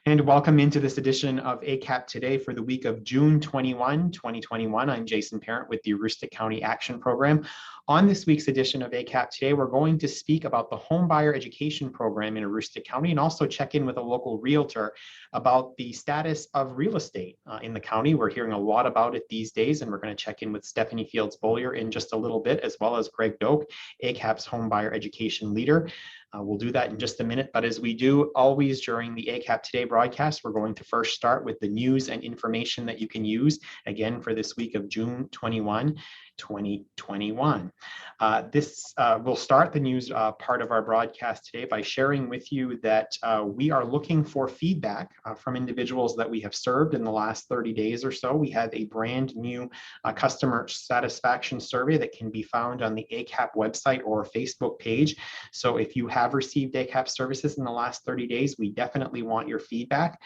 And welcome into this edition of ACAP Today for the week of June 21, 2021. I'm Jason Parent with the Aroostook County Action Program. On this week's edition of ACAP Today, we're going to speak about the Homebuyer Education Program in Aroostook County and also check in with a local realtor about the status of real estate in the county. We're hearing a lot about it these days, and we're going to check in with Stephanie Fields Beaulieu in just a little bit, as well as Greg Doak, ACAP's Homebuyer Education Leader. We'll do that in just a minute, but as we do always during the ACAP Today broadcast, we're going to first start with the news and information that you can use, again, for this week of June 21, 2021. We'll start the news part of our broadcast today by sharing with you that we are looking for feedback from individuals that we have served in the last 30 days or so. We have a brand new customer satisfaction survey that can be found on the ACAP website or Facebook page. So if you have received ACAP services in the last 30 days, we definitely want your feedback.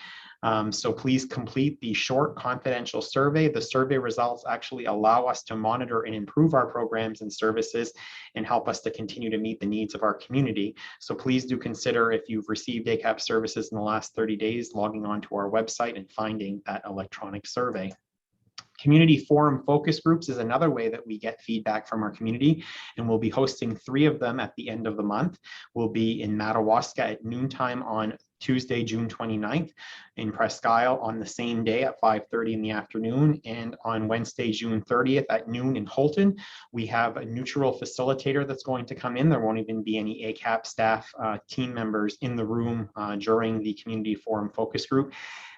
So please complete the short confidential survey. The survey results actually allow us to monitor and improve our programs and services and help us to continue to meet the needs of our community. So please do consider, if you've received ACAP services in the last 30 days, logging on to our website and finding that electronic survey. Community forum focus groups is another way that we get feedback from our community, and we'll be hosting 3 of them at the end of the month. We'll be in Madawaska at noontime on Tuesday, June 29th, in Presque Isle on the same day at 5:30 in the afternoon, and on Wednesday, June 30th at noon in Houlton. We have a neutral facilitator that's going to come in. There won't even be any ACAP staff team members in the room during the community forum focus group.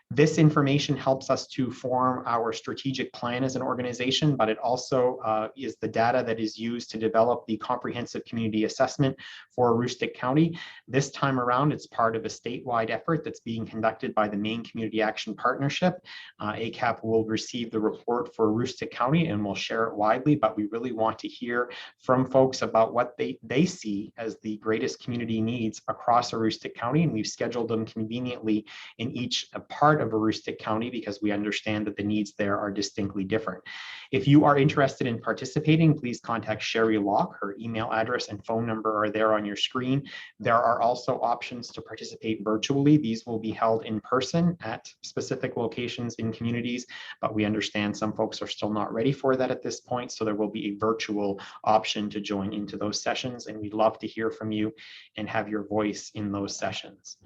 This information helps us to form our strategic plan as an organization, but it also is the data that is used to develop the comprehensive community assessment for Aroostook County. This time around, it's part of a statewide effort that's being conducted by the Maine Community Action Partnership. ACAP will receive the report for Aroostook County and will share it widely, but we really want to hear from folks about what they see as the greatest community needs across Aroostook County, and we've scheduled them conveniently in each part of Aroostook County because we understand that the needs there are distinctly different. If you are interested in participating, please contact Sherry Locke. Her email address and phone number are there on your screen. There are also options to participate virtually. These will be held in person at specific locations in communities, but we understand some folks are still not ready for that at this point, so there will be a virtual option to join into those sessions, and we'd love to hear from you and have your voice in those sessions.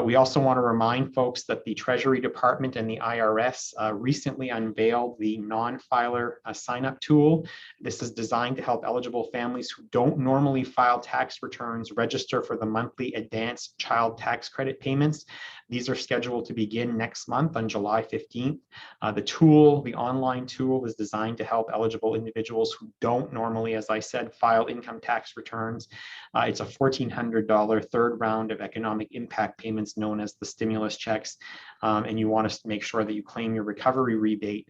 We also want to remind folks that the Treasury Department and the IRS recently unveiled the non-filer sign-up tool. This is designed to help eligible families who don't normally file tax returns register for the monthly advanced child tax credit payments. These are scheduled to begin next month on July 15th. The online tool, is designed to help eligible individuals who don't normally, as I said, file income tax returns. It's a $1,400 third round of economic impact payments known as the stimulus checks, and you want to make sure that you claim your recovery rebate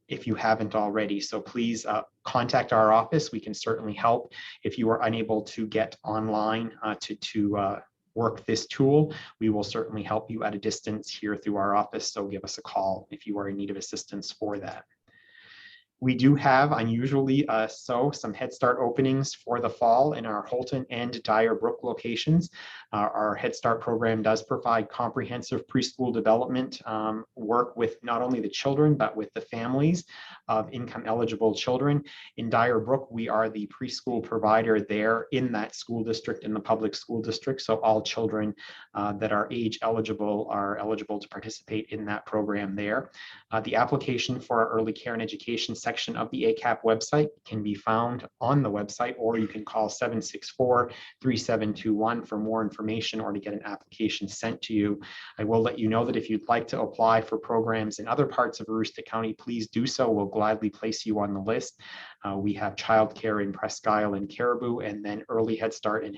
if you haven't already. So please contact our office. We can certainly help if you are unable to get online to work this tool. We will certainly help you at a distance here through our office, so give us a call if you are in need of assistance for that. We do have, unusually some Head Start openings for the fall in our Houlton and Dyer Brook locations. Our Head Start program does provide comprehensive preschool development work with not only the children, but with the families of income eligible children. In Dyer Brook, we are the preschool provider there in that school district, in the public school district. So all children that are age eligible are eligible to participate in that program there. The application for our early care and education section of the ACAP website can be found on the website, or you can call 764-3721 for more information or to get an application sent to you. I will let you know that if you'd like to apply for programs in other parts of Aroostook County, please do so. We'll gladly place you on the list. We have childcare in Presque Isle and Caribou, and then early Head Start and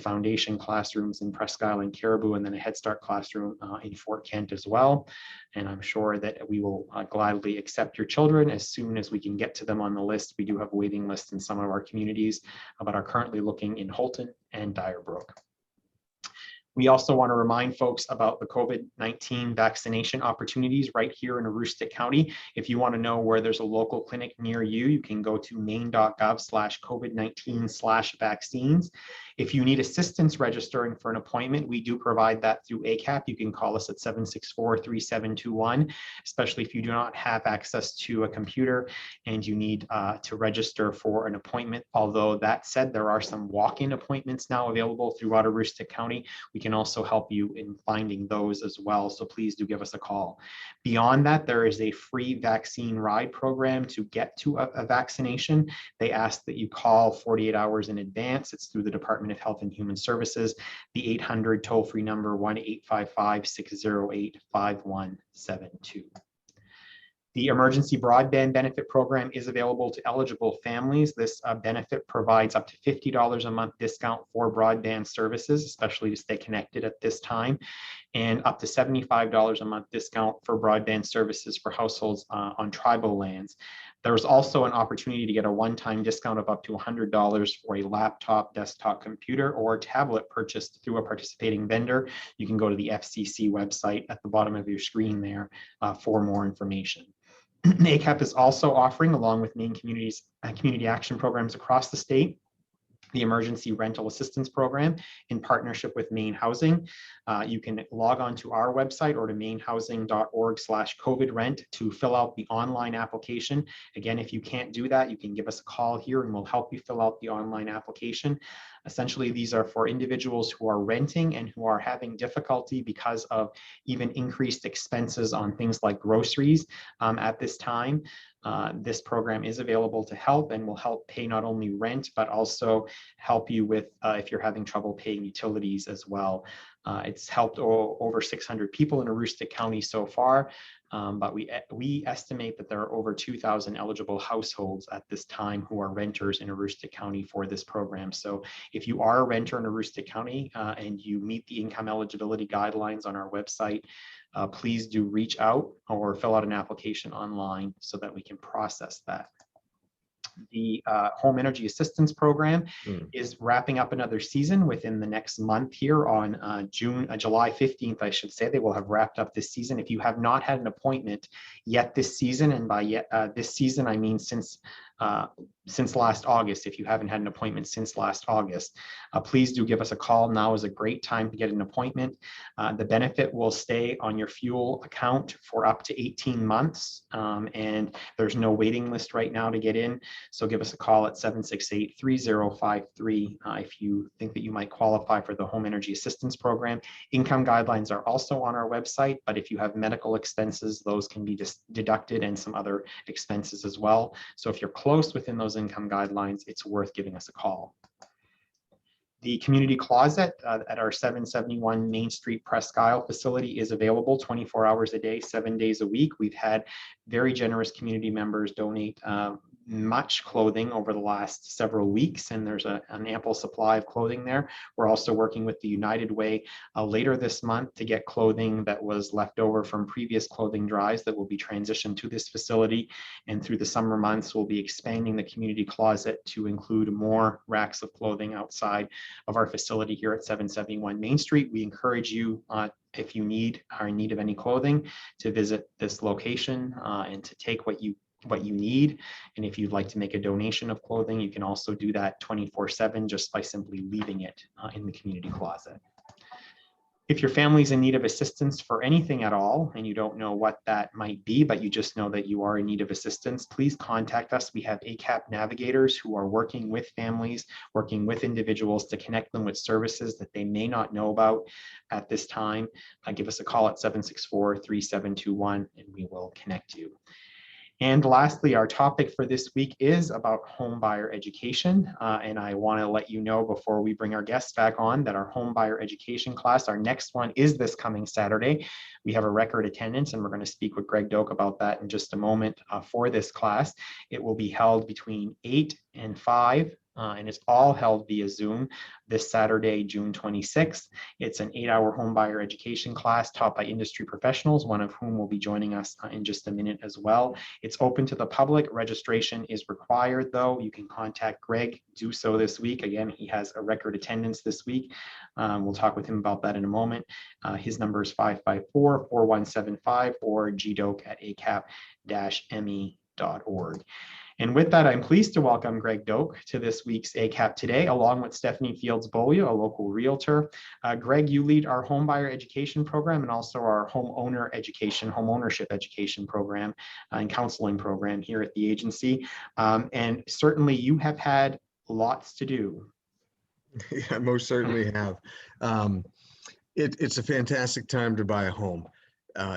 foundation classrooms in Presque Isle and Caribou, and then a Head Start classroom in Fort Kent as well. And I'm sure that we will gladly accept your children as soon as we can get to them on the list. We do have waiting lists in some of our communities, but are currently looking in Houlton and Dyer Brook. We also want to remind folks about the COVID-19 vaccination opportunities right here in Aroostook County. If you want to know where there's a local clinic near you, you can go to maine.gov/COVID-19/vaccines. If you need assistance registering for an appointment, we do provide that through ACAP. You can call us at 764-3721, especially if you do not have access to a computer and you need to register for an appointment. Although that said, there are some walk-in appointments now available throughout Aroostook County. We can also help you in finding those as well. So please do give us a call. Beyond that, there is a free vaccine ride program to get to a vaccination. They ask that you call 48 hours in advance. It's through the Department of Health and Human Services, the 800 toll-free number 1-855-608-5172. The Emergency Broadband Benefit Program is available to eligible families. This benefit provides up to $50 a month discount for broadband services, especially to stay connected at this time, and up to $75 a month discount for broadband services for households on tribal lands. There's also an opportunity to get a one-time discount of up to $100 for a laptop, desktop computer, or tablet purchased through a participating vendor. You can go to the FCC website at the bottom of your screen there for more information. ACAP is also offering, along with Maine community action programs across the state, the Emergency Rental Assistance Program in partnership with Maine Housing. You can log on to our website or to mainehousing.org/COVID-rent to fill out the online application. Again, if you can't do that, you can give us a call here and we'll help you fill out the online application. Essentially, these are for individuals who are renting and who are having difficulty because of even increased expenses on things like groceries at this time. This program is available to help and will help pay not only rent, but also help you with if you're having trouble paying utilities as well. It's helped over 600 people in Aroostook County so far, but we estimate that there are over 2,000 eligible households at this time who are renters in Aroostook County for this program. So if you are a renter in Aroostook County and you meet the income eligibility guidelines on our website, please do reach out or fill out an application online so that we can process that. The Home Energy Assistance Program is wrapping up another season within the next month here on July 15th, I should say. They will have wrapped up this season. If you have not had an appointment yet this season, and by this season, I mean since last August, if you haven't had an appointment since last August, please do give us a call. Now is a great time to get an appointment. The benefit will stay on your fuel account for up to 18 months, and there's no waiting list right now to get in. So give us a call at 768-3053 if you think that you might qualify for the Home Energy Assistance Program. Income guidelines are also on our website, but if you have medical expenses, those can be deducted, and some other expenses as well. So if you're close within those income guidelines, it's worth giving us a call. The community closet at our 771 Main Street Presque Isle facility is available 24 hours a day, 7 days a week. We've had very generous community members donate much clothing over the last several weeks, and there's an ample supply of clothing there. We're also working with the United Way later this month to get clothing that was left over from previous clothing drives that will be transitioned to this facility. And through the summer months, we'll be expanding the community closet to include more racks of clothing outside of our facility here at 771 Main Street. We encourage you, if you are in need of any clothing, to visit this location and to take what you need. And if you'd like to make a donation of clothing, you can also do that 24/7 just by simply leaving it in the community closet. If your family's in need of assistance for anything at all, and you don't know what that might be, but you just know that you are in need of assistance, please contact us. We have ACAP navigators who are working with families, working with individuals to connect them with services that they may not know about at this time. Give us a call at 764-3721 and we will connect you. And lastly, our topic for this week is about homebuyer education. And I want to let you know before we bring our guests back on that our Homebuyer Education Class, our next one, is this coming Saturday. We have a record attendance, and we're going to speak with Greg Doak about that in just a moment for this class. It will be held between 8 and 5 and it's all held via Zoom this Saturday, June 26th. It's an 8-hour homebuyer education class taught by industry professionals, one of whom will be joining us in just a minute as well. It's open to the public. Registration is required, though. You can contact Greg. Do so this week. Again, he has a record attendance this week. We'll talk with him about that in a moment. His number is 554-4175 or gdoak@acap-me.org. And with that, I'm pleased to welcome Greg Doak to this week's ACAP Today, along with Stephanie Fields Beaulieu, a local realtor. Greg, you lead our Homebuyer Education Program and also our Homeownership Education Program and counseling program here at the agency. And certainly you have had lots to do. Yeah, most certainly have. It's a fantastic time to buy a home.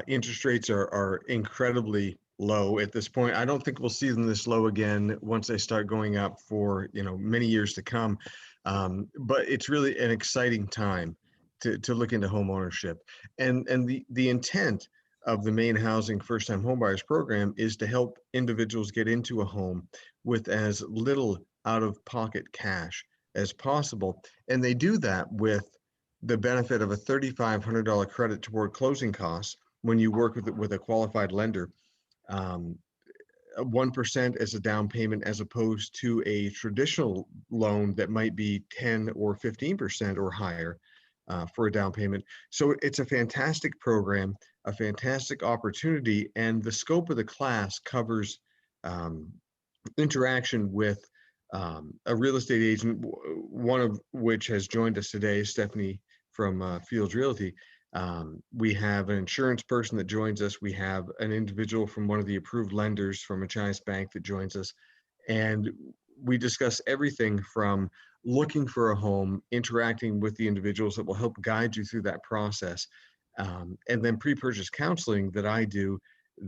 Interest rates are incredibly low at this point. I don't think we'll see them this low again once they start going up for many years to come. But it's really an exciting time to look into home ownership. And the intent of the Maine Housing First Time Homebuyers Program is to help individuals get into a home with as little out-of-pocket cash as possible. And they do that with the benefit of a $3,500 credit toward closing costs when you work with a qualified lender. 1% as a down payment, as opposed to a traditional loan that might be 10 or 15% or higher for a down payment. So it's a fantastic program, a fantastic opportunity, and the scope of the class covers interaction with a real estate agent, one of which has joined us today, Stephanie from Fields Realty. We have an insurance person that joins us. We have an individual from one of the approved lenders from Machias Bank that joins us. And we discuss everything from looking for a home, interacting with the individuals that will help guide you through that process, and then pre-purchase counseling that I do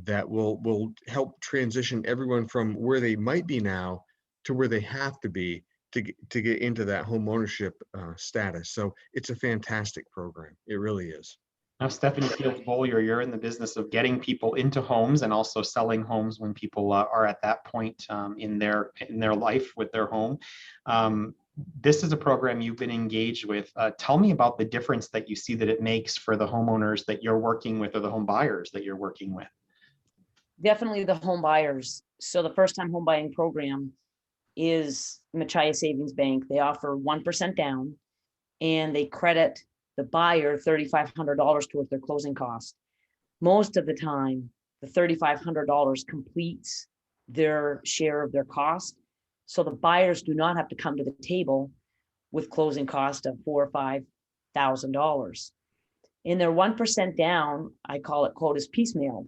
that will help transition everyone from where they might be now to where they have to be to get into that home ownership status. So it's a fantastic program. It really is. Now, Stephanie Fields Beaulieu, you're in the business of getting people into homes and also selling homes when people are at that point in their life with their home. This is a program you've been engaged with. Tell me about the difference that you see that it makes for the homeowners that you're working with or the home buyers that you're working with. Definitely the home buyers. So the first time home buying program is Machias Savings Bank. They offer 1% down and they credit the buyer $3,500 towards their closing costs. Most of the time, the $3,500 completes their share of their cost. So the buyers do not have to come to the table with closing cost of $4,000 or $5,000. In their 1% down, I call it quote is piecemeal.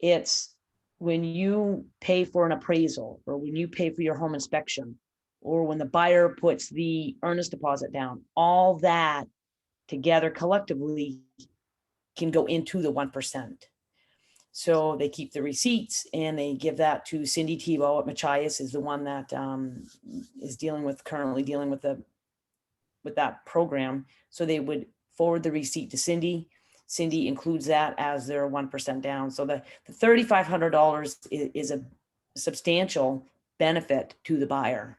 It's when you pay for an appraisal or when you pay for your home inspection or when the buyer puts the earnest deposit down, all that together collectively can go into the 1%. So they keep the receipts and they give that to Cindy Tebow at Machias, is the one that is currently dealing with that program. So they would forward the receipt to Cindy. Cindy includes that as their 1% down. So the $3,500 is a substantial benefit to the buyer.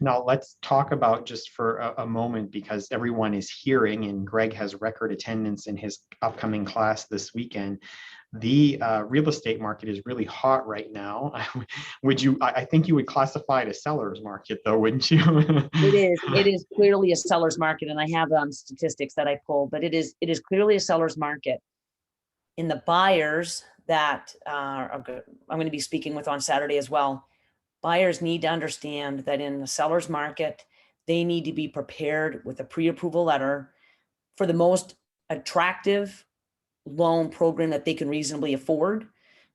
Now let's talk about just for a moment, because everyone is hearing and Greg has record attendance in his upcoming class this weekend. The real estate market is really hot right now. I think you would classify it as seller's market though, wouldn't you? It is clearly a seller's market. And I have statistics that I pulled, but it is clearly a seller's market. In the buyers that I'm going to be speaking with on Saturday as well, buyers need to understand that in the seller's market, they need to be prepared with a pre-approval letter for the most attractive loan program that they can reasonably afford,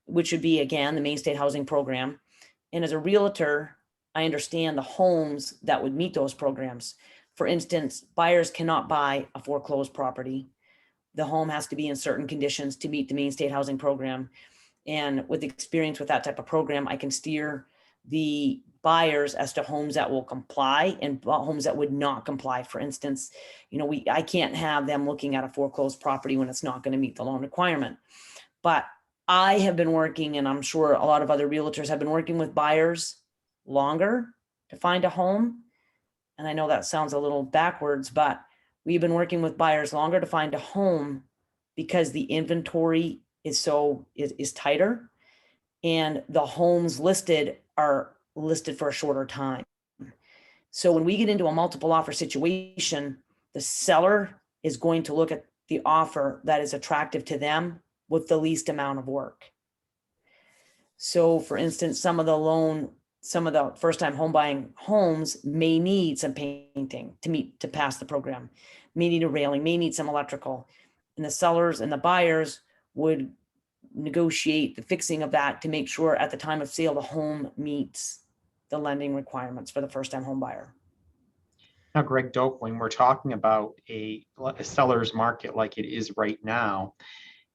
which would be, again, the Maine State Housing Program. And as a realtor, I understand the homes that would meet those programs. For instance, buyers cannot buy a foreclosed property. The home has to be in certain conditions to meet the Maine State Housing Program. And with experience with that type of program, I can steer the buyers as to homes that will comply and homes that would not comply. For instance, I can't have them looking at a foreclosed property when it's not going to meet the loan requirement. But I have been working, and I'm sure a lot of other realtors have been working with buyers longer to find a home. And I know that sounds a little backwards, but we've been working with buyers longer to find a home because the inventory is tighter, and the homes listed are listed for a shorter time. So when we get into a multiple offer situation, the seller is going to look at the offer that is attractive to them with the least amount of work. So for instance, some of the first-time home buying homes may need some painting to pass the program, may need a railing, may need some electrical. And the sellers and the buyers would negotiate the fixing of that to make sure at the time of sale, the home meets the lending requirements for the first-time home buyer. Now, Greg Doak, when we're talking about a seller's market like it is right now,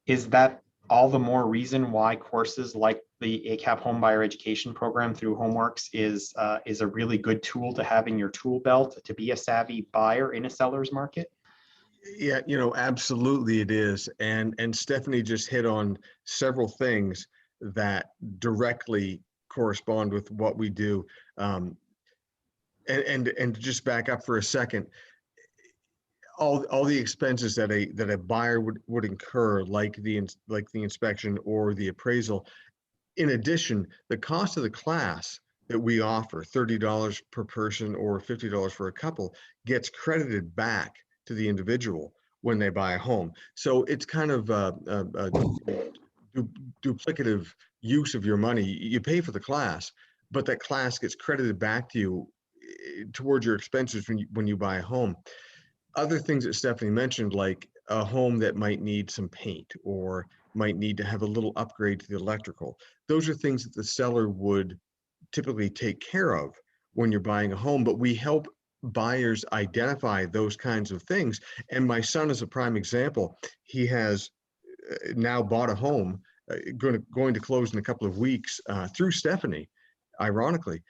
is that all the more reason why courses like the ACAP Homebuyer Education Program through Homeworks is a really good tool to have in your tool belt to be a savvy buyer in a seller's market? Yeah, absolutely it is. And Stephanie just hit on several things that directly correspond with what we do. And to just back up for a second, all the expenses that a buyer would incur, like the inspection or the appraisal. In addition, the cost of the class that we offer, $30 per person or $50 for a couple, gets credited back to the individual when they buy a home. So it's kind of a duplicative use of your money. You pay for the class, but that class gets credited back to you towards your expenses when you buy a home. Other things that Stephanie mentioned, like a home that might need some paint or might need to have a little upgrade to the electrical. Those are things that the seller would typically take care of when you're buying a home, but we help buyers identify those kinds of things. And my son is a prime example. He has now bought a home, going to close in a couple of weeks through Stephanie, ironically.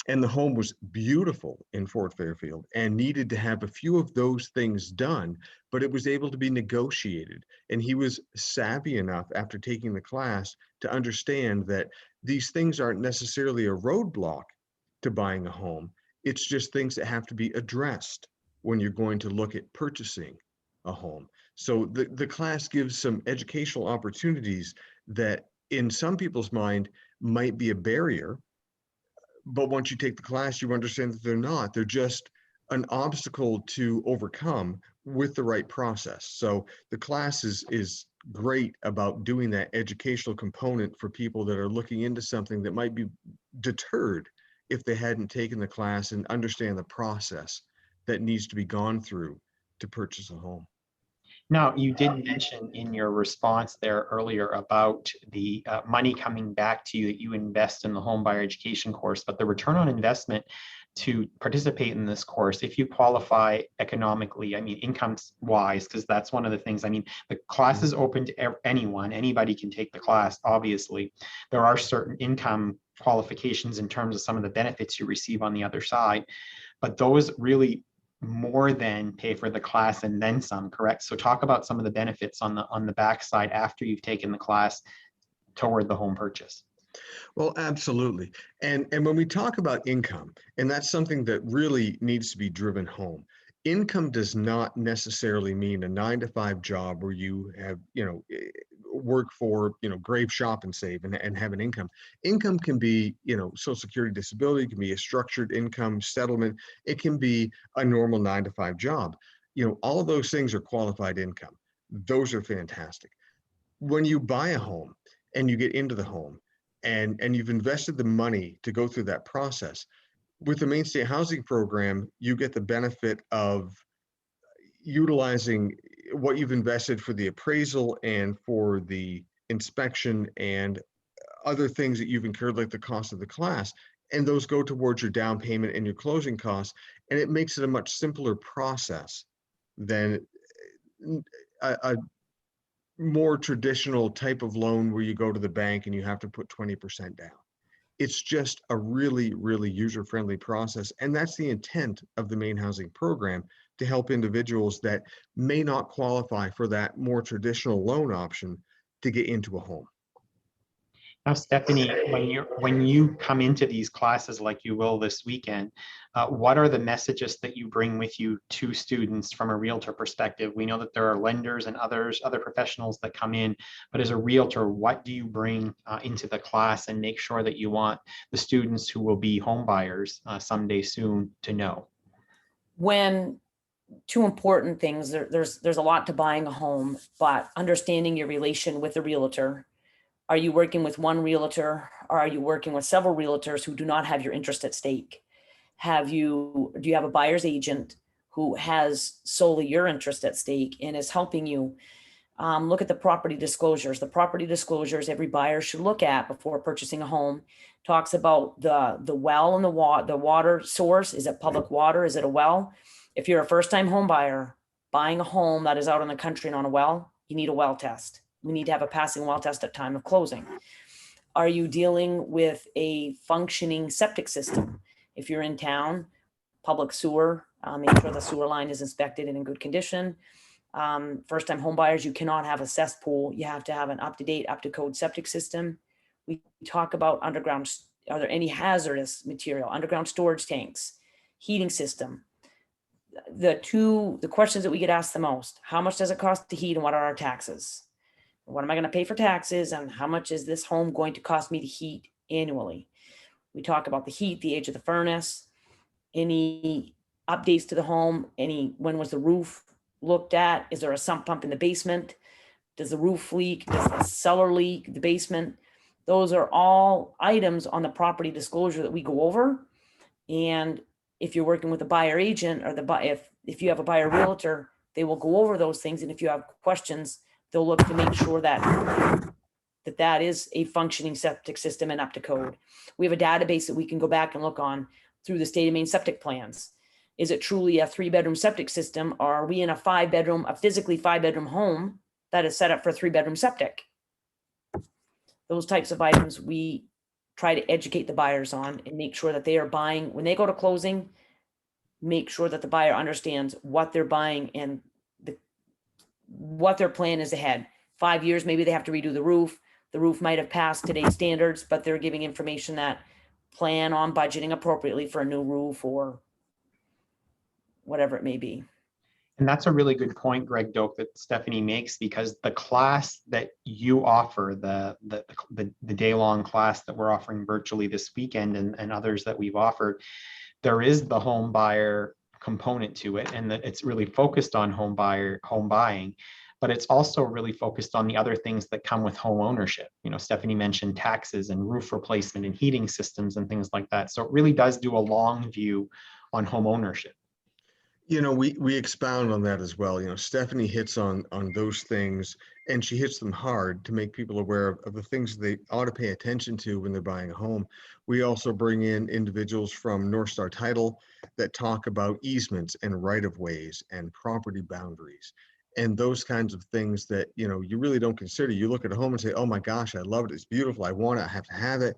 And the home was beautiful in Fort Fairfield and needed to have a few of those things done, but it was able to be negotiated. And he was savvy enough after taking the class to understand that these things aren't necessarily a roadblock to buying a home. It's just things that have to be addressed when you're going to look at purchasing a home. So the class gives some educational opportunities that in some people's mind might be a barrier. But once you take the class, you understand that they're not. They're just an obstacle to overcome with the right process. So the class is great about doing that educational component for people that are looking into something that might be deterred if they hadn't taken the class and understand the process that needs to be gone through to purchase a home. Now, you did mention in your response there earlier about the money coming back to you that you invest in the Homebuyer Education course, but the return on investment to participate in this course, if you qualify economically, I mean, income wise, because that's one of the things, I mean, the class is open to anyone, anybody can take the class, obviously. There are certain income qualifications in terms of some of the benefits you receive on the other side, but those really more than pay for the class and then some, correct? So talk about some of the benefits on the backside after you've taken the class toward the home purchase. Well, absolutely. And when we talk about income, and that's something that really needs to be driven home, income does not necessarily mean a 9-to-5 job where you have, work for, grave, shop and save and have an income. Income can be, Social Security, disability, it can be a structured income settlement. It can be a normal 9-to-5 job. All of those things are qualified income. Those are fantastic. When you buy a home and you get into the home and you've invested the money to go through that process, with the Main State Housing Program, you get the benefit of utilizing what you've invested for the appraisal and for the inspection and other things that you've incurred, like the cost of the class, and those go towards your down payment and your closing costs. And it makes it a much simpler process than a more traditional type of loan where you go to the bank and you have to put 20% down. It's just a really, really user-friendly process. And that's the intent of the Maine Housing Program, to help individuals that may not qualify for that more traditional loan option to get into a home. Now, Stephanie, when you come into these classes like you will this weekend, what are the messages that you bring with you to students from a realtor perspective? We know that there are lenders and other professionals that come in, but as a realtor, what do you bring into the class and make sure that you want the students who will be home buyers someday soon to know? When two important things, there's a lot to buying a home, but understanding your relation with the realtor. Are you working with one realtor, or are you working with several realtors who do not have your interest at stake? Do you have a buyer's agent who has solely your interest at stake and is helping you? Look at the property disclosures. The property disclosures every buyer should look at before purchasing a home talks about the well and the water source. Is it public water? Is it a well? If you're a first-time home buyer buying a home that is out in the country and on a well, you need a well test. We need to have a passing well test at time of closing. Are you dealing with a functioning septic system? If you're in town, public sewer, make sure the sewer line is inspected and in good condition. First-time home buyers, you cannot have a cesspool. You have to have an up-to-date, up-to-code septic system. We talk about underground. Are there any hazardous material? Underground storage tanks, heating system. The questions that we get asked the most: how much does it cost to heat, and what are our taxes? What am I going to pay for taxes, and how much is this home going to cost me to heat annually? We talk about the heat, the age of the furnace, any updates to the home, when was the roof looked at? Is there a sump pump in the basement? Does the roof leak? Does the cellar leak? The basement? Those are all items on the property disclosure that we go over. And if you're working with a buyer agent, or if you have a buyer realtor, they will go over those things. And if you have questions, they'll look to make sure that is a functioning septic system and up to code. We have a database that we can go back and look on through the state of Maine septic plans. Is it truly a 3-bedroom septic system, or are we in a physically 5-bedroom home that is set up for a 3-bedroom septic? Those types of items we try to educate the buyers on and make sure that they are buying, when they go to closing, make sure that the buyer understands what they're buying and what their plan is ahead. 5 years, maybe they have to redo the roof. The roof might have passed today's standards, but they're giving information that plan on budgeting appropriately for a new roof or whatever it may be. And that's a really good point, Greg Doak, that Stephanie makes, because the class that you offer, the day-long class that we're offering virtually this weekend, and others that we've offered, there is the home buyer component to it, and that it's really focused on home buying, but it's also really focused on the other things that come with home ownership. You know, Stephanie mentioned taxes and roof replacement and heating systems and things like that. So it really does do a long view on home ownership. You know, we expound on that as well. You know, Stephanie hits on those things, and she hits them hard to make people aware of the things they ought to pay attention to when they're buying a home. We also bring in individuals from North Star Title that talk about easements and right-of-ways and property boundaries and those kinds of things that, you know, you really don't consider. You look at a home and say, oh my gosh, I love it. It's beautiful. I want it. I have to have it.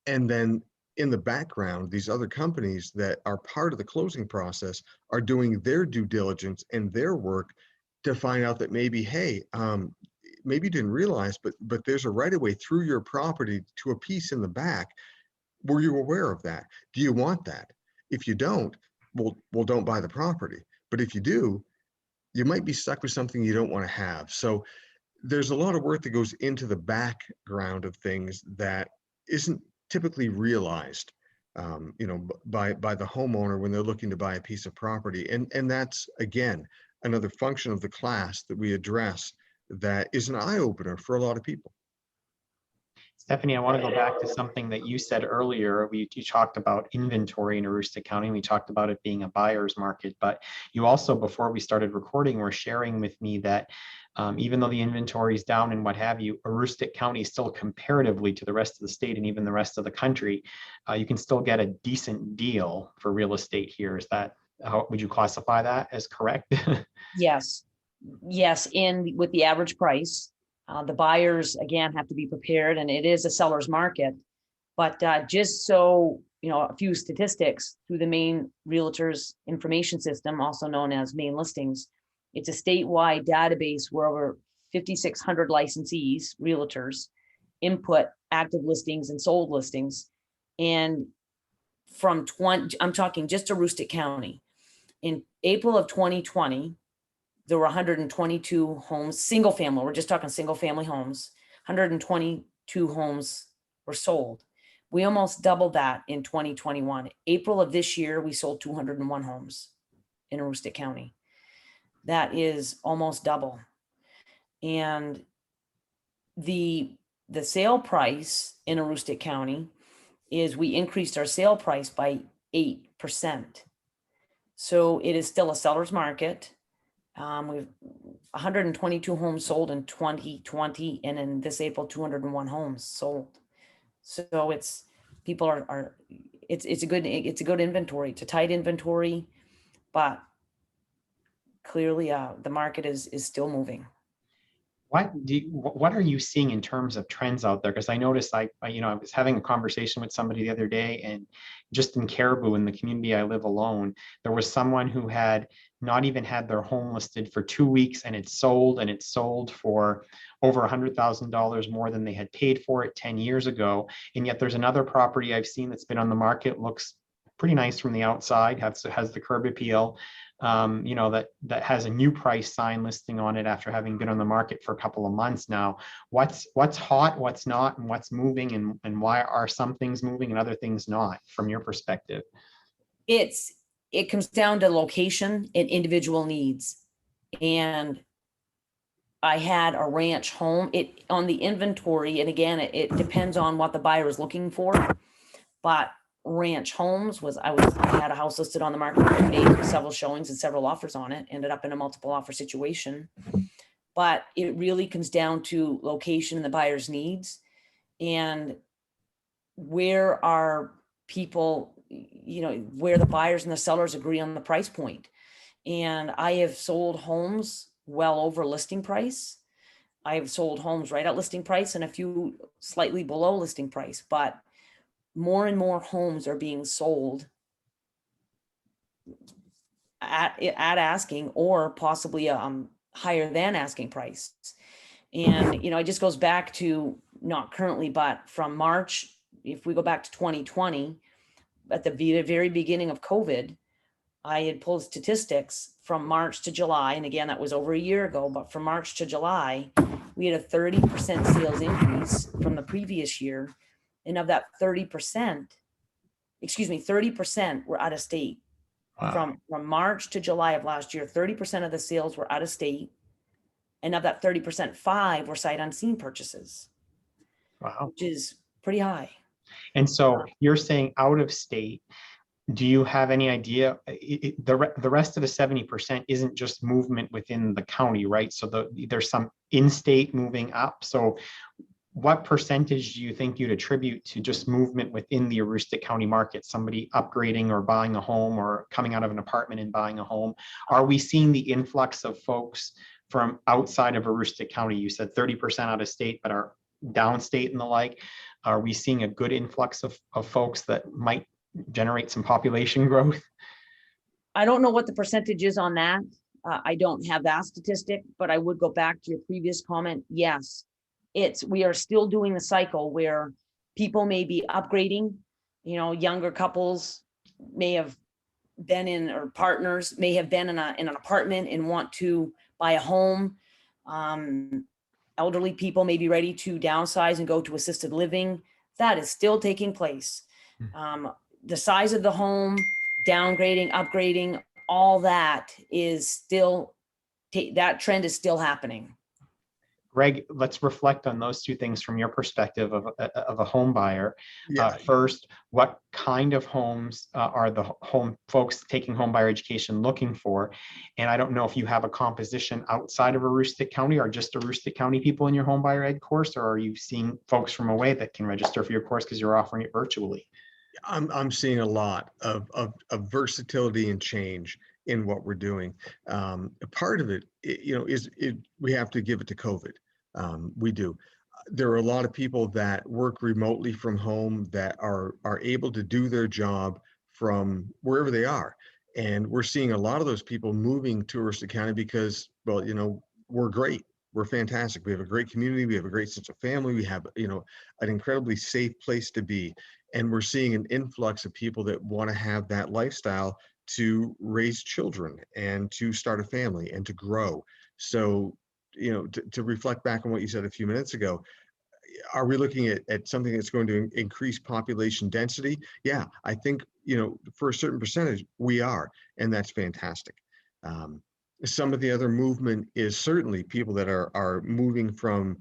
And then in the background, these other companies that are part of the closing process are doing their due diligence and their work to find out that maybe, hey, maybe you didn't realize, but there's a right-of-way through your property to a piece in the back. Were you aware of that? Do you want that? If you don't, well, don't buy the property. But if you do, you might be stuck with something you don't want to have. So there's a lot of work that goes into the background of things that isn't typically realized, you know, by the homeowner when they're looking to buy a piece of property. And that's, again, another function of the class that we address that is an eye-opener for a lot of people. Stephanie, I want to go back to something that you said earlier. You talked about inventory in Aroostook County. We talked about it being a buyer's market, but you also, before we started recording, were sharing with me that even though the inventory is down and what have you, Aroostook County still, comparatively to the rest of the state and even the rest of the country, you can still get a decent deal for real estate here. Is that, how would you classify that as correct? Yes. And with the average price, the buyers, again, have to be prepared, and it is a seller's market. But just so, you know, a few statistics through the Maine Realtors Information System, also known as Maine Listings. It's a statewide database where over 5,600 licensees, realtors, input active listings and sold listings. And from I'm talking just Aroostook County. In April of 2020, there were 122 homes, single family. We're just talking single family homes. 122 homes were sold. We almost doubled that in 2021. April of this year, we sold 201 homes in Aroostook County. That is almost double. And the sale price in Aroostook County is we increased our sale price by 8%. So it is still a seller's market. We've 122 homes sold in 2020, and in this April, 201 homes sold. So it's people are it's a good inventory. It's a tight inventory, but clearly the market is still moving. What are you seeing in terms of trends out there? Because I noticed I was having a conversation with somebody the other day, and just in Caribou, in the community I live alone, there was someone who had not even had their home listed for 2 weeks, and it sold for over $100,000 more than they had paid for it 10 years ago. And yet there's another property I've seen that's been on the market, looks pretty nice from the outside, has the curb appeal, that has a new price sign listing on it after having been on the market for a couple of months now. What's hot, what's not, and what's moving, and why are some things moving and other things not, from your perspective? It comes down to location and individual needs. And I had a ranch home, on the inventory, and again, it depends on what the buyer is looking for, but ranch homes I had a house listed on the market for 2 days with several showings and several offers on it, ended up in a multiple offer situation. But it really comes down to location and the buyer's needs, and where are people, where the buyers and the sellers agree on the price point. And I have sold homes well over listing price. I have sold homes right at listing price and a few slightly below listing price, but more and more homes are being sold at asking, or possibly higher than asking price. And it just goes back to, not currently, but from March, if we go back to 2020, at the very beginning of COVID, I had pulled statistics from March to July, and again, that was over a year ago, but from March to July, we had a 30% sales increase from the previous year. And of that 30% were out of state. Wow. From March to July of last year, 30% of the sales were out of state. And of that 30%, 5 were sight unseen purchases. Wow. Which is pretty high. And so you're saying out of state. Do you have any idea? The rest of the 70% isn't just movement within the county, right? So there's some in-state moving up. So what percentage do you think you'd attribute to just movement within the Aroostook County market? Somebody upgrading or buying a home, or coming out of an apartment and buying a home? Are we seeing the influx of folks from outside of Aroostook County? You said 30% out of state, but are downstate and the like. Are we seeing a good influx of folks that might generate some population growth? I don't know what the percentage is on that. I don't have that statistic, but I would go back to your previous comment. Yes, we are still doing the cycle where people may be upgrading, younger couples may have been in, or partners may have been in an apartment and want to buy a home. Elderly people may be ready to downsize and go to assisted living. That is still taking place. The size of the home, downgrading, upgrading, all that is still, that trend is still happening. Greg, let's reflect on those two things from your perspective of a home buyer. Yeah. First, what kind of homes are the home folks taking homebuyer education looking for? And I don't know if you have a composition outside of Aroostook County, or just Aroostook County people in your homebuyer ed course, or are you seeing folks from away that can register for your course because you're offering it virtually? I'm seeing a lot of versatility and change in what we're doing. Part of it, we have to give it to COVID. We do. There are a lot of people that work remotely from home that are able to do their job from wherever they are. And we're seeing a lot of those people moving to Aroostook County because, well, we're great. we're fantastic. We have a great community. We have a great sense of family. We have, you know, an incredibly safe place to be. And we're seeing an influx of people that want to have that lifestyle to raise children and to start a family and to grow. So, you know, to reflect back on what you said a few minutes ago, are we looking at something that's going to increase population density? Yeah, I think, you know, for a certain percentage, we are, and that's fantastic. Some of the other movement is certainly people that are moving from,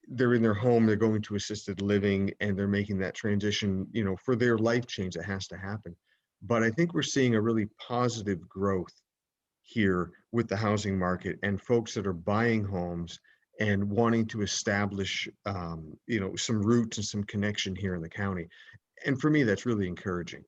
they're in their home, they're going to assisted living, and they're making that transition, you know, for their life change that has to happen. But I think we're seeing a really positive growth here with the housing market and folks that are buying homes and wanting to establish, you know, some roots and some connection here in the county. And for me, that's really encouraging.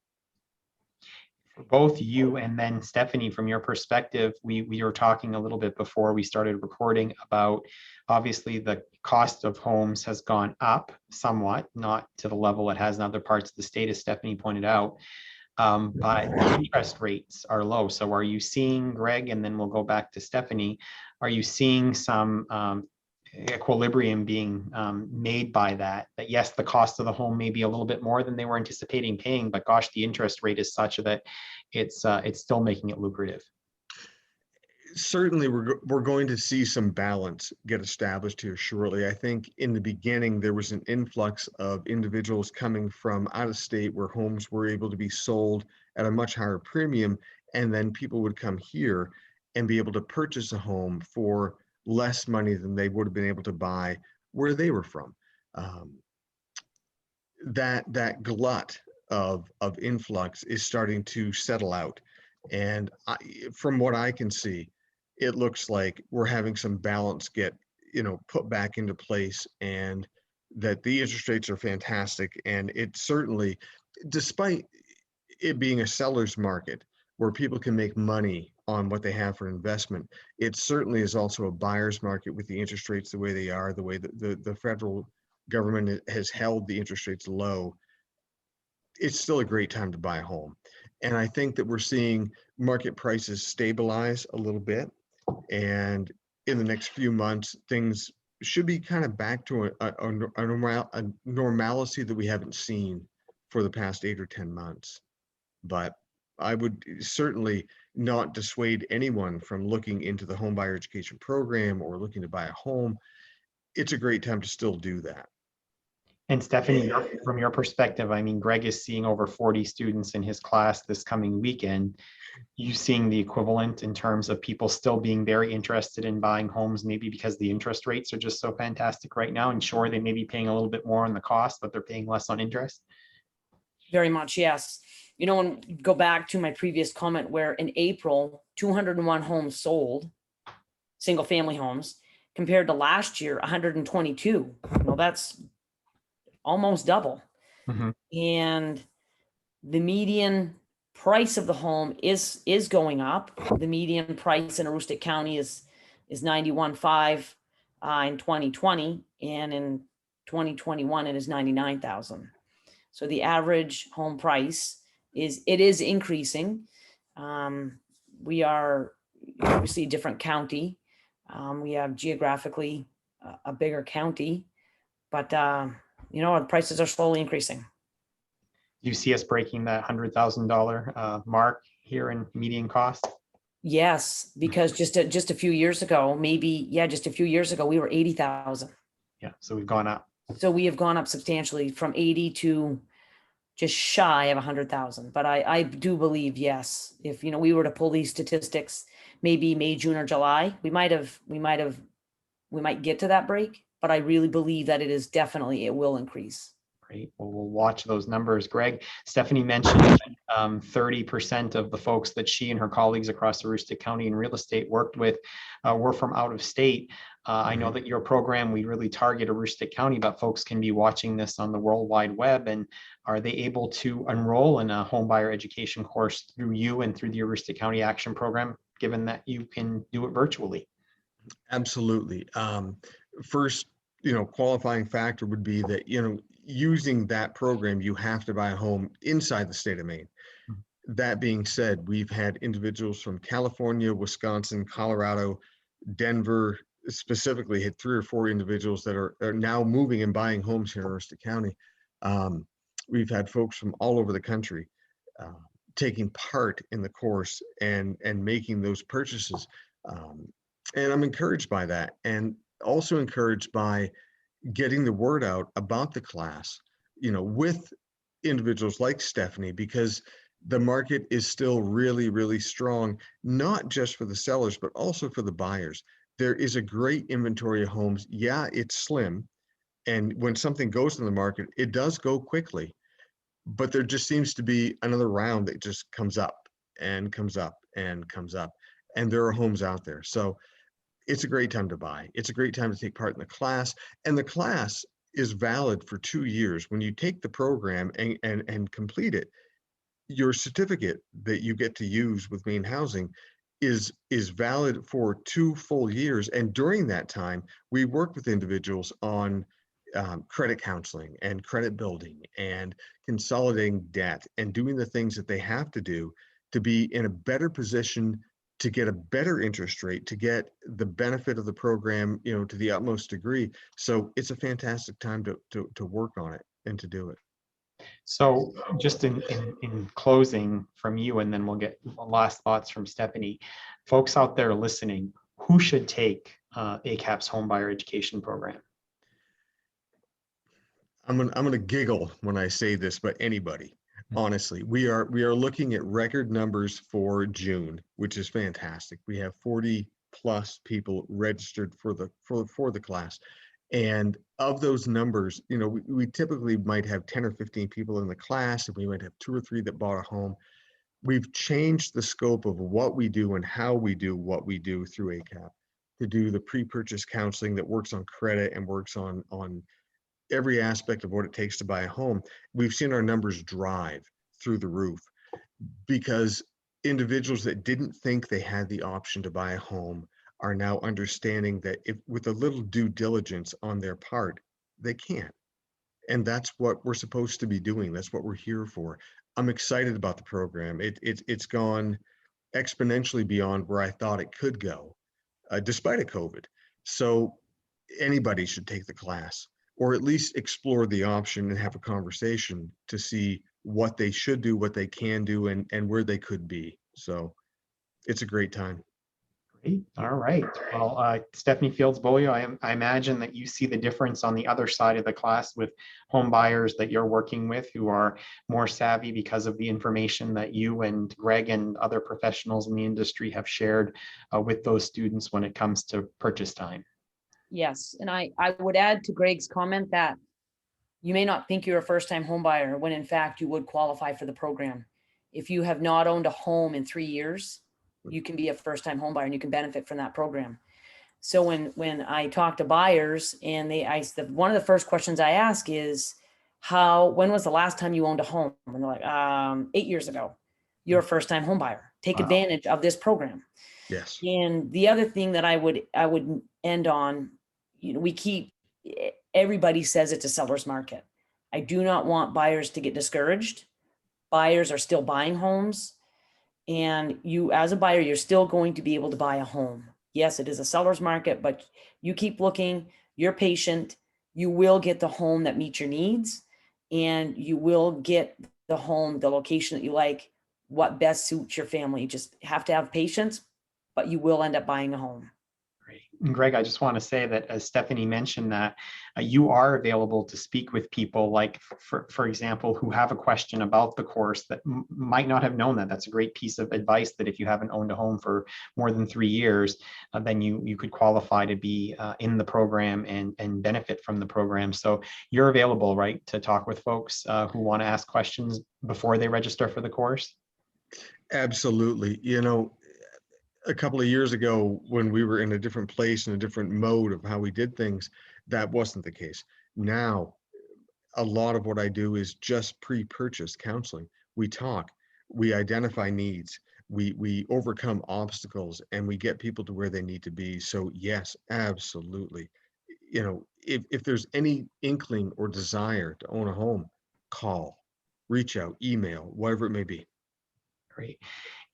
Both you and then Stephanie, from your perspective, we were talking a little bit before we started recording about, obviously the cost of homes has gone up somewhat, not to the level it has in other parts of the state, as Stephanie pointed out. But the interest rates are low. So are you seeing, Greg, and then we'll go back to Stephanie, are you seeing some equilibrium being made by that yes, the cost of the home may be a little bit more than they were anticipating paying, but gosh, the interest rate is such that it's still making it lucrative? Certainly, we're going to see some balance get established here shortly. I think in the beginning, there was an influx of individuals coming from out of state where homes were able to be sold at a much higher premium, and then people would come here and be able to purchase a home for less money than they would have been able to buy where they were from. That glut of influx is starting to settle out. And from what I can see, it looks like we're having some balance get, you know, put back into place, and that the interest rates are fantastic. And it certainly, despite it being a seller's market where people can make money on what they have for investment, it certainly is also a buyer's market with the interest rates the way they are, the way that the federal government has held the interest rates low. It's still a great time to buy a home. And I think that we're seeing market prices stabilize a little bit. And in the next few months, things should be kind of back to a normalcy that we haven't seen for the past 8 or 10 months. But I would certainly not dissuade anyone from looking into the Homebuyer Education Program or looking to buy a home. It's a great time to still do that. And Stephanie, from your perspective, I mean, Greg is seeing over 40 students in his class this coming weekend. You seeing the equivalent in terms of people still being very interested in buying homes, maybe because the interest rates are just so fantastic right now, and sure, they may be paying a little bit more on the cost, but they're paying less on interest? Very much, yes. You know, when go back to my previous comment where in April, 201 homes sold, single family homes, compared to last year, 122. Well, that's almost double. Mm-hmm. And the median price of the home is going up. The median price in Aroostook County is 91.5 in 2020, and in 2021 it is 99,000. So the average home price is increasing. We are obviously a different county. We have geographically a bigger county, but you know, the prices are slowly increasing. Do you see us breaking that $100,000 mark here in median cost? Yes, because just a few years ago, just a few years ago, we were 80,000. Yeah, so we've gone up. So we have gone up substantially from 80 to just shy of 100,000. But I do believe, yes, if you know we were to pull these statistics, maybe May, June, or July, we might get to that break. But I really believe that it will increase. Great. Well, we'll watch those numbers. Greg, Stephanie mentioned 30% of the folks that she and her colleagues across Aroostook County in real estate worked with were from out of state. I know that your program, we really target Aroostook County, but folks can be watching this on the World Wide Web. And are they able to enroll in a homebuyer education course through you and through the Aroostook County Action Program, given that you can do it virtually? Absolutely. First, you know, qualifying factor would be that, you know, using that program, you have to buy a home inside the state of Maine. That being said, we've had individuals from California, Wisconsin, Colorado, Denver, specifically hit 3 or 4 individuals that are now moving and buying homes here in Aroostook County. We've had folks from all over the country taking part in the course and making those purchases. And I'm encouraged by that, and also encouraged by getting the word out about the class, with individuals like Stephanie, because the market is still really, really strong, not just for the sellers, but also for the buyers. There is a great inventory of homes. Yeah, it's slim. And when something goes in the market, it does go quickly, but there just seems to be another round that just comes up and comes up and comes up. And there are homes out there. So it's a great time to buy. It's a great time to take part in the class. And the class is valid for 2 years. When you take the program and complete it, your certificate that you get to use with Maine Housing is valid for 2 full years. And during that time, we work with individuals on credit counseling and credit building and consolidating debt and doing the things that they have to do to be in a better position to get a better interest rate, to get the benefit of the program, to the utmost degree. So it's a fantastic time to work on it and to do it. So just in closing from you, and then we'll get last thoughts from Stephanie. Folks out there listening, who should take ACAP's Homebuyer Education Program? I'm gonna giggle when I say this, but anybody. Honestly, we are looking at record numbers for June, which is fantastic. We have 40 plus people registered for the class. And of those numbers, we typically might have 10 or 15 people in the class, and we might have 2 or 3 that bought a home. We've changed the scope of what we do and how we do what we do through ACAP to do the pre-purchase counseling that works on credit and works on every aspect of what it takes to buy a home. We've seen our numbers drive through the roof because individuals that didn't think they had the option to buy a home are now understanding that if with a little due diligence on their part, they can. And that's what we're supposed to be doing. That's what we're here for. I'm excited about the program. It's gone exponentially beyond where I thought it could go, despite of COVID. So anybody should take the class, or at least explore the option and have a conversation to see what they should do, what they can do, and where they could be. So it's a great time. Great. All right. Well, Stephanie Fields Beaulieu, I imagine that you see the difference on the other side of the class with home buyers that you're working with who are more savvy because of the information that you and Greg and other professionals in the industry have shared with those students when it comes to purchase time. Yes, and I would add to Greg's comment that you may not think you're a first-time home buyer when in fact you would qualify for the program. If you have not owned a home in 3 years, you can be a first-time home buyer and you can benefit from that program. So when I talk to buyers and one of the first questions I ask is, when was the last time you owned a home? And they're like, 8 years ago. You're a first-time home buyer. Take advantage of this program. Yes. And the other thing that I would end on, everybody says it's a seller's market. I do not want buyers to get discouraged. Buyers are still buying homes. And you, as a buyer, you're still going to be able to buy a home. Yes, it is a seller's market, but you keep looking, you're patient, you will get the home that meets your needs, and you will get the home, the location that you like, what best suits your family. You just have to have patience, but you will end up buying a home. Great. And Greg, I just want to say that as Stephanie mentioned that you are available to speak with people like, for example, who have a question about the course that might not have known that. That's a great piece of advice, that if you haven't owned a home for more than 3 years, then you could qualify to be in the program and benefit from the program. So you're available, right, to talk with folks who want to ask questions before they register for the course? Absolutely. A couple of years ago, when we were in a different place and a different mode of how we did things, that wasn't the case. Now, a lot of what I do is just pre-purchase counseling. We talk, we identify needs, we overcome obstacles, and we get people to where they need to be. So yes, absolutely. If there's any inkling or desire to own a home, call, reach out, email, whatever it may be. Great.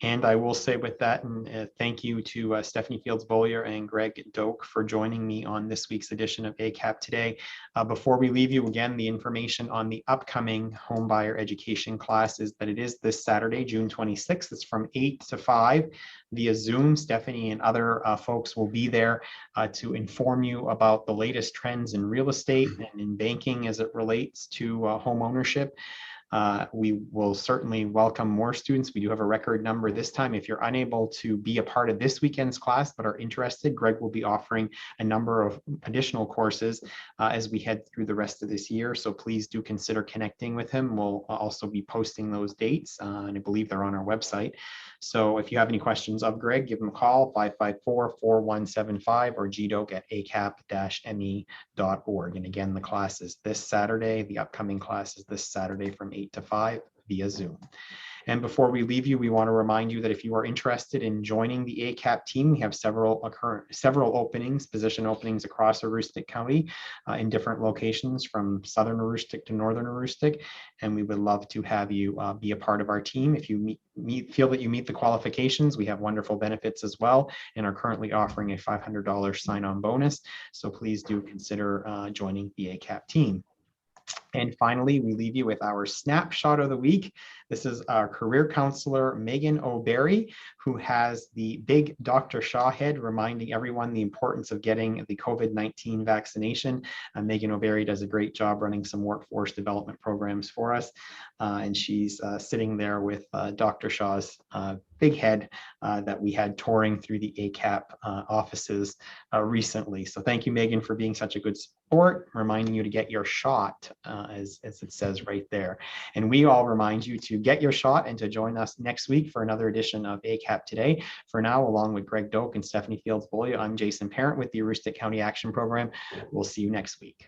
And I will say with that, and thank you to Stephanie Fields Beaulieu and Greg Doak for joining me on this week's edition of ACAP Today. Before we leave you, again, the information on the upcoming Homebuyer Education Class is that it is this Saturday, June 26th. It's from 8 to 5 via Zoom. Stephanie and other folks will be there to inform you about the latest trends in real estate and in banking as it relates to home ownership. We will certainly welcome more students. We do have a record number this time. If you're unable to be a part of this weekend's class but are interested, Greg will be offering a number of additional courses as we head through the rest of this year. So please do consider connecting with him. We'll also be posting those dates, and I believe they're on our website. So if you have any questions of Greg, give him a call, 554-4175 or gdoak@acap-me.org. And again, the class is this Saturday. The upcoming class is this Saturday from 8 to 5 via Zoom. And before we leave you, we want to remind you that if you are interested in joining the ACAP team, we have several openings, position openings across Aroostook County in different locations from southern Aroostook to northern Aroostook. And we would love to have you be a part of our team. If you feel that you meet the qualifications, we have wonderful benefits as well and are currently offering a $500 sign-on bonus. So please do consider joining the ACAP team. And finally, we leave you with our snapshot of the week. This is our career counselor, Megan O'Berry, who has the big Dr. Shaw head, reminding everyone the importance of getting the COVID-19 vaccination. Megan O'Berry does a great job running some workforce development programs for us. And she's sitting there with Dr. Shaw's big head that we had touring through the ACAP offices recently. So thank you, Megan, for being such a good sport, reminding you to get your shot, as it says right there. And we all remind you to get your shot and to join us next week for another edition of ACAP Today. For now, along with Greg Doak and Stephanie Fields Beaulieu, I'm Jason Parent with the Aroostook County Action Program. We'll see you next week.